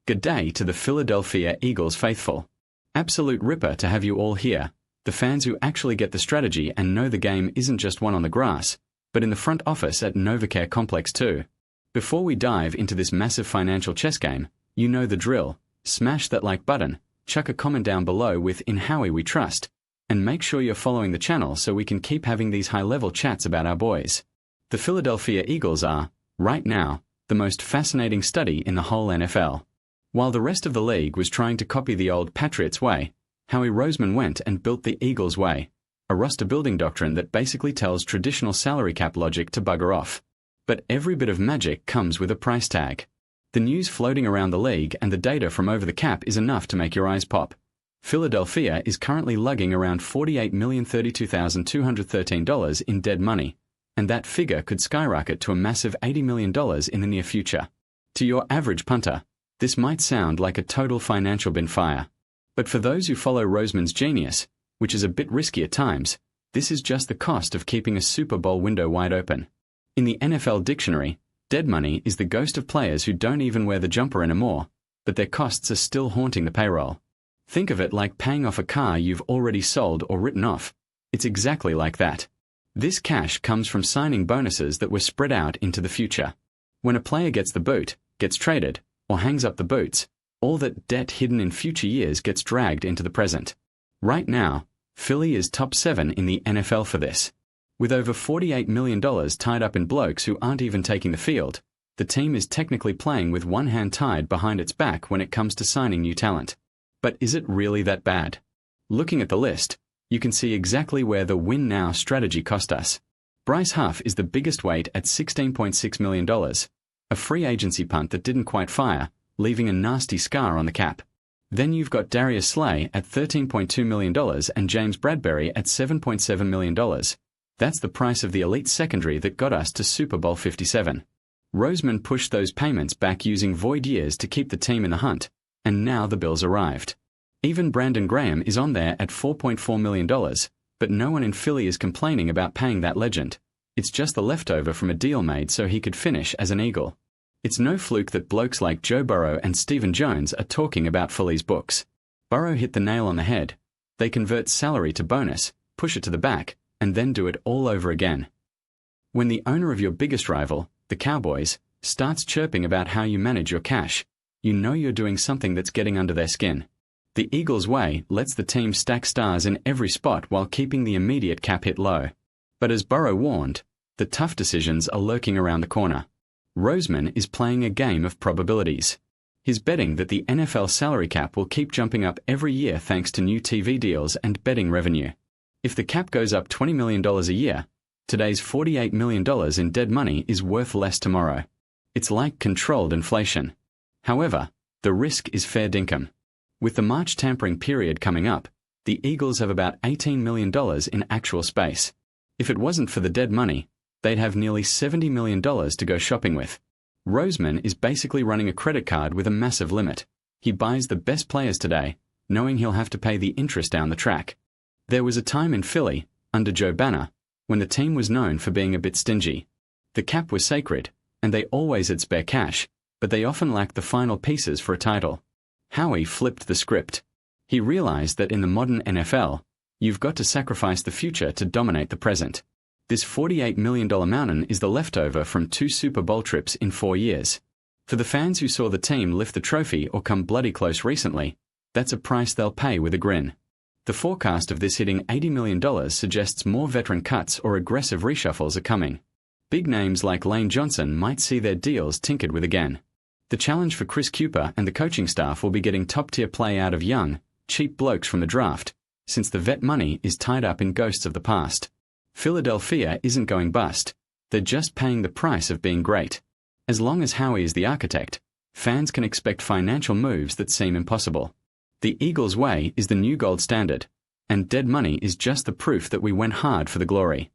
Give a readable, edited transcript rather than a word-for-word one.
Good day to the Philadelphia Eagles faithful. Absolute ripper to have you all here, the fans who actually get the strategy and know the game isn't just won on the grass, but in the front office at Novacare Complex too. Before we dive into this massive financial chess game, you know the drill. Smash that like button, chuck a comment down below with "In Howie we trust," and make sure you're following the channel so we can keep having these high-level chats about our boys. The Philadelphia Eagles are, right now, the most fascinating study in the whole NFL. While the rest of the league was trying to copy the old Patriots way, Howie Roseman went and built the Eagles way, a roster-building doctrine that basically tells traditional salary cap logic to bugger off. But every bit of magic comes with a price tag. The news floating around the league and the data from over the cap is enough to make your eyes pop. Philadelphia is currently lugging around $48,032,213 in dead money, and that figure could skyrocket to a massive $80 million in the near future. To your average punter, this might sound like a total financial bin fire. But for those who follow Roseman's genius, which is a bit risky at times, this is just the cost of keeping a Super Bowl window wide open. In the NFL dictionary, dead money is the ghost of players who don't even wear the jumper anymore, but their costs are still haunting the payroll. Think of it like paying off a car you've already sold or written off. It's exactly like that. This cash comes from signing bonuses that were spread out into the future. When a player gets the boot, gets traded, or hangs up the boots, all that debt hidden in future years gets dragged into the present. Right now, Philly is top 7 in the NFL for this. With over $48 million tied up in blokes who aren't even taking the field, the team is technically playing with one hand tied behind its back when it comes to signing new talent. But is it really that bad? Looking at the list, you can see exactly where the win now strategy cost us. Bryce Huff is the biggest weight at $16.6 million. A free agency punt that didn't quite fire, leaving a nasty scar on the cap. Then you've got Darius Slay at $13.2 million and James Bradbury at $7.7 million. That's the price of the elite secondary that got us to Super Bowl 57. Roseman pushed those payments back using void years to keep the team in the hunt, and now the bills arrived. Even Brandon Graham is on there at $4.4 million, but no one in Philly is complaining about paying that legend. It's just the leftover from a deal made so he could finish as an Eagle. It's no fluke that blokes like Joe Burrow and Stephen Jones are talking about Philly's books. Burrow hit the nail on the head. They convert salary to bonus, push it to the back, and then do it all over again. When the owner of your biggest rival, the Cowboys, starts chirping about how you manage your cash, you know you're doing something that's getting under their skin. The Eagles' way lets the team stack stars in every spot while keeping the immediate cap hit low. But as Burrow warned, the tough decisions are lurking around the corner. Roseman is playing a game of probabilities. He's betting that the NFL salary cap will keep jumping up every year thanks to new TV deals and betting revenue. If the cap goes up $20 million a year, today's $48 million in dead money is worth less tomorrow. It's like controlled inflation. However, the risk is fair dinkum. With the March tampering period coming up, the Eagles have about $18 million in actual space. If it wasn't for the dead money, they'd have nearly $70 million to go shopping with. Roseman is basically running a credit card with a massive limit. He buys the best players today, knowing he'll have to pay the interest down the track. There was a time in Philly, under Joe Banner, when the team was known for being a bit stingy. The cap was sacred, and they always had spare cash, but they often lacked the final pieces for a title. Howie flipped the script. He realized that in the modern NFL, you've got to sacrifice the future to dominate the present. This $48 million mountain is the leftover from 2 Super Bowl trips in 4 years. For the fans who saw the team lift the trophy or come bloody close recently, that's a price they'll pay with a grin. The forecast of this hitting $80 million suggests more veteran cuts or aggressive reshuffles are coming. Big names like Lane Johnson might see their deals tinkered with again. The challenge for Chris Cooper and the coaching staff will be getting top-tier play out of young, cheap blokes from the draft, since the vet money is tied up in ghosts of the past. Philadelphia isn't going bust, they're just paying the price of being great. As long as Howie is the architect, fans can expect financial moves that seem impossible. The Eagles' way is the new gold standard, and dead money is just the proof that we went hard for the glory.